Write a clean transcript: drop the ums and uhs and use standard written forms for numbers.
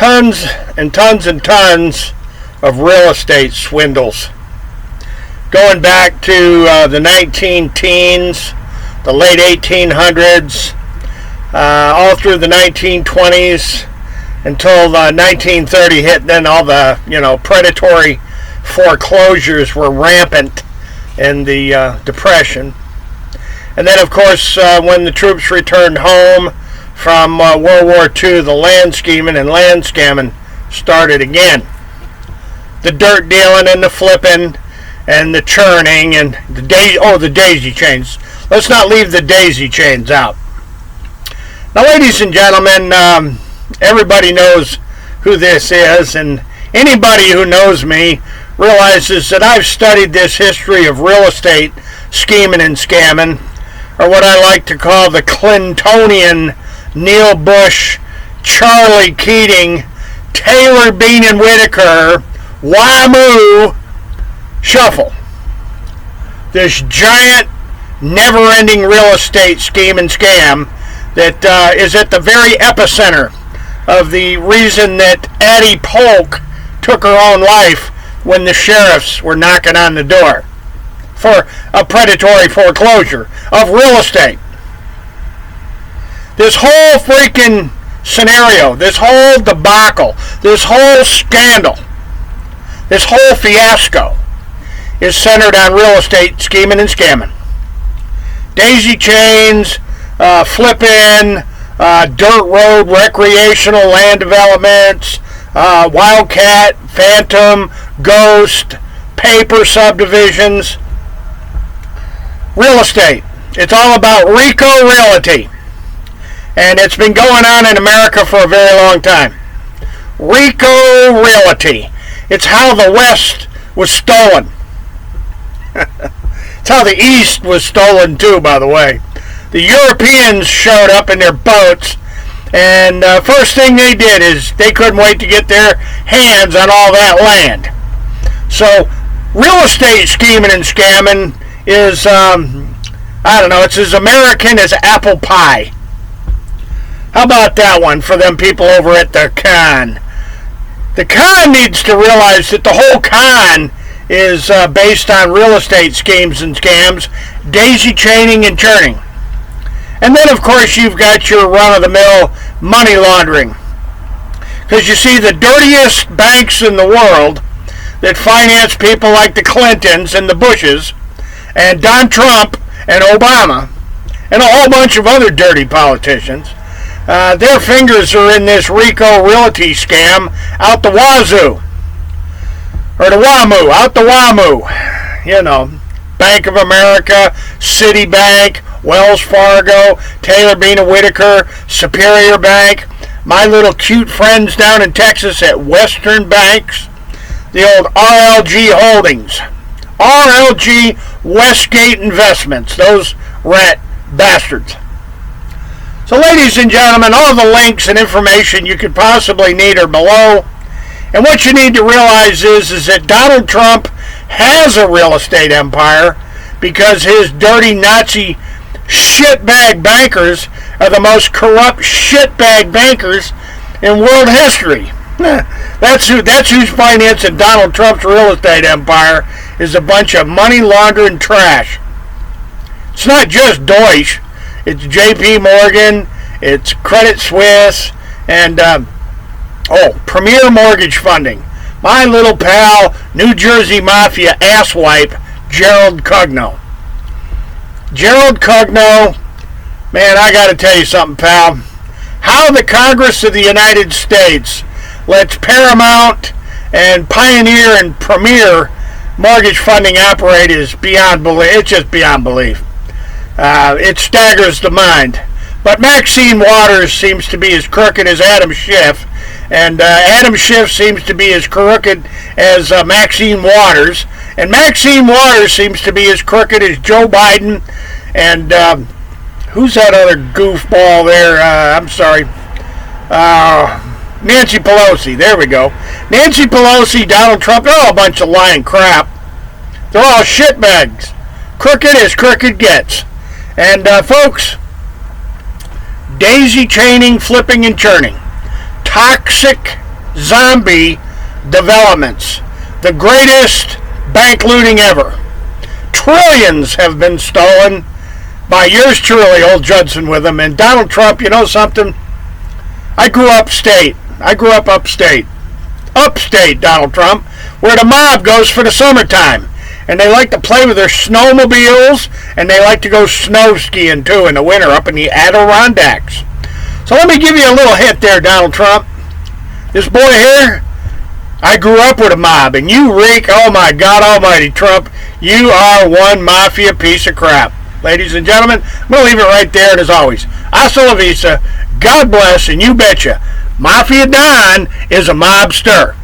Tons and tons and tons of real estate swindles. Going back to the 19-teens, the late 1800s, all through the 1920s until 1930 hit. Then all the predatory foreclosures were rampant in the Depression. And then, of course, when the troops returned home from World War II, the land scheming and land scamming started again. The dirt dealing and the flipping and the churning and the daisy chains. Let's not leave the daisy chains out. Now, ladies and gentlemen, everybody knows who this is, and anybody who knows me realizes that I've studied this history of real estate scheming and scamming, or what I like to call the Clintonian, Neil Bush, Charlie Keating, Taylor Bean and Whitaker, WAMU shuffle. This giant, never-ending real estate scheme and scam that is at the very epicenter of the reason that Addie Polk took her own life when the sheriffs were knocking on the door for a predatory foreclosure of real estate. This whole freaking scenario, this whole debacle, this whole scandal, this whole fiasco is centered on real estate scheming and scamming. Daisy chains, flipping, dirt road, recreational land developments, wildcat, phantom, ghost, paper subdivisions. Real estate. It's all about RICO Realty. And it's been going on in America for a very long time. RICO Realty. It's how the West was stolen. It's how the East was stolen too, by the way. The Europeans showed up in their boats, and first thing they did is they couldn't wait to get their hands on all that land. So real estate scheming and scamming is, it's as American as apple pie. How about that one for them people over at the con? The con needs to realize that the whole con is based on real estate schemes and scams, daisy chaining and churning. And then, of course, you've got your run-of-the-mill money laundering. Because you see, the dirtiest banks in the world that finance people like the Clintons and the Bushes and Don Trump and Obama and a whole bunch of other dirty politicians, their fingers are in this RICO Realty scam out the wazoo. Or the WAMU, out the WAMU. You know, Bank of America, Citibank, Wells Fargo, Taylor Bean and Whitaker, Superior Bank, my little cute friends down in Texas at Western Banks, the old RLG Holdings, RLG Westgate Investments, those rat bastards. So, ladies and gentlemen, all the links and information you could possibly need are below. And what you need to realize is that Donald Trump has a real estate empire because his dirty Nazi shitbag bankers are the most corrupt shitbag bankers in world history. That's who's financing Donald Trump's real estate empire, is a bunch of money laundering trash. It's not just Deutsche. It's J.P. Morgan, it's Credit Suisse, and Premier Mortgage Funding. My little pal, New Jersey Mafia asswipe, Gerald Cugno. Gerald Cugno, man, I got to tell you something, pal. How the Congress of the United States lets Paramount and Pioneer and Premier Mortgage Funding operate is beyond belief. It's just beyond belief. It staggers the mind. But Maxine Waters seems to be as crooked as Adam Schiff, and Adam Schiff seems to be as crooked as Maxine Waters, and Maxine Waters seems to be as crooked as Joe Biden, and who's that other goofball there? I'm sorry. Nancy Pelosi. There we go. Nancy Pelosi, Donald Trump, they're all a bunch of lying crap. They're all shitbags. Crooked as crooked gets. And, folks, daisy chaining, flipping, and churning. Toxic zombie developments. The greatest bank looting ever. Trillions have been stolen by yours truly, old Judson with them. And Donald Trump, you know something? I grew up upstate. Upstate, Donald Trump, where the mob goes for the summertime. And they like to play with their snowmobiles, and they like to go snow skiing too in the winter up in the Adirondacks. So let me give you a little hint there, Donald Trump. This boy here, I grew up with a mob, and you reek, oh my God almighty, Trump, you are one mafia piece of crap. Ladies and gentlemen, I'm going to leave it right there, and as always, hasta la vista, God bless, and you betcha, Mafia Don is a mobster.